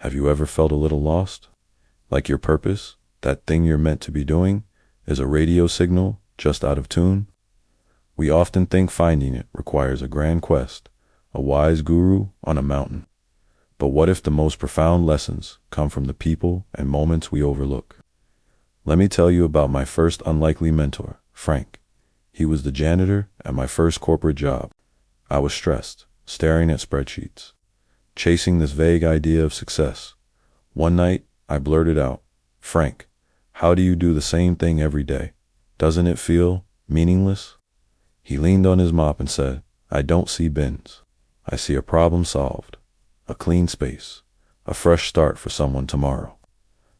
Have you ever felt a little lost? Like your purpose, that thing you're meant to be doing, is a radio signal just out of tune? We often think finding it requires a grand quest, a wise guru on a mountain. But what if the most profound lessons come from the people and moments we overlook? Let me tell you about my first unlikely mentor, Frank. He was the janitor at my first corporate job. I was stressed, staring at spreadsheets, chasing this vague idea of success. One night, I blurted out, "Frank, how do you do the same thing every day? Doesn't it feel meaningless?" He leaned on his mop and said, "I don't see bins. I see a problem solved, a clean space, a fresh start for someone tomorrow.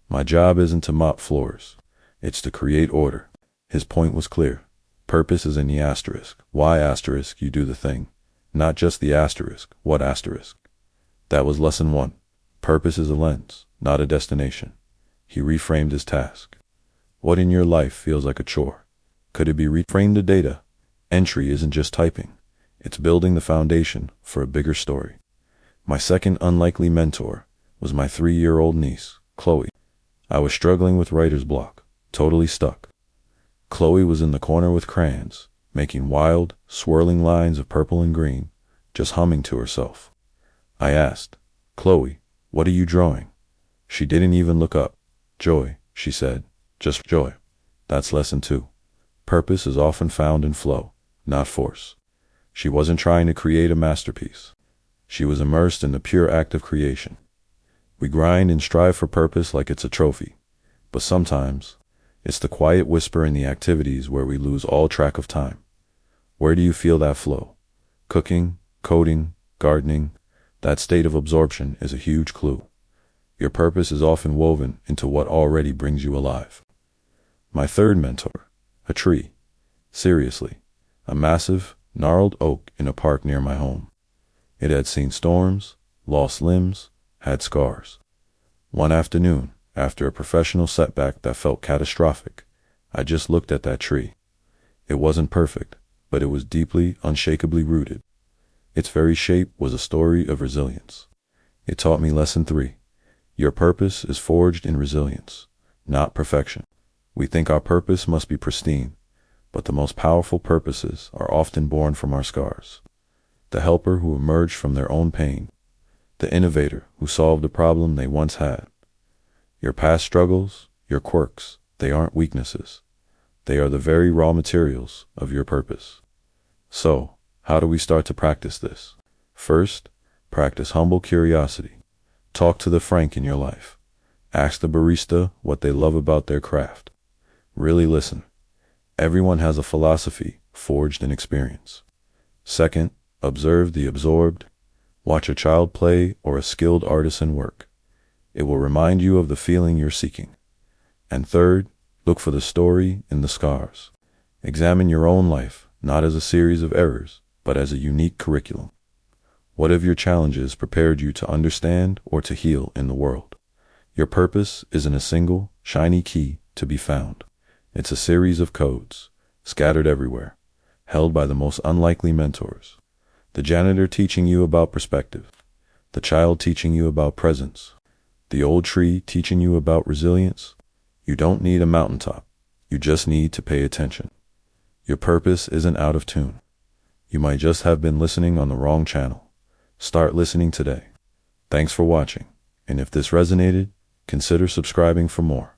My job isn't to mop floors, it's to create order." His point was clear. Purpose is in the asterisk. Why asterisk you do the thing, not just the asterisk, what asterisk. That was lesson one. Purpose is a lens, not a destination. He reframed his task. What in your life feels like a chore? Could it be reframed to data? Entry isn't just typing. It's building the foundation for a bigger story. My second unlikely mentor was my 3-year-old niece, Chloe. I was struggling with writer's block, totally stuck. Chloe was in the corner with crayons, making wild, swirling lines of purple and green, just humming to herself. I asked, "Chloe, what are you drawing?" She didn't even look up. "Joy," she said, "just joy." That's lesson 2. Purpose is often found in flow, not force. She wasn't trying to create a masterpiece. She was immersed in the pure act of creation. We grind and strive for purpose like it's a trophy, but sometimes it's the quiet whisper in the activities where we lose all track of time. Where do you feel that flow? Cooking, coding, gardening. That state of absorption is a huge clue. Your purpose is often woven into what already brings you alive. My third mentor, a tree. Seriously, a massive, gnarled oak in a park near my home. It had seen storms, lost limbs, had scars. One afternoon, after a professional setback that felt catastrophic, I just looked at that tree. It wasn't perfect, but it was deeply, unshakably rooted. Its very shape was a story of resilience. It taught me lesson 3. Your purpose is forged in resilience, not perfection. We think our purpose must be pristine, but the most powerful purposes are often born from our scars. The helper who emerged from their own pain, the innovator who solved a problem they once had. Your past struggles, your quirks, they aren't weaknesses. They are the very raw materials of your purpose. So, how do we start to practice this? First, practice humble curiosity. Talk to the Frank in your life. Ask the barista what they love about their craft. Really listen. Everyone has a philosophy forged in experience. Second, observe the absorbed. Watch a child play or a skilled artisan work. It will remind you of the feeling you're seeking. And third, look for the story in the scars. Examine your own life, not as a series of errors, but as a unique curriculum. What have your challenges prepared you to understand or to heal in the world? Your purpose isn't a single, shiny key to be found. It's a series of codes, scattered everywhere, held by the most unlikely mentors. The janitor teaching you about perspective, the child teaching you about presence, the old tree teaching you about resilience. You don't need a mountaintop, you just need to pay attention. Your purpose isn't out of tune. You might just have been listening on the wrong channel. Start listening today. Thanks for watching, and if this resonated, consider subscribing for more.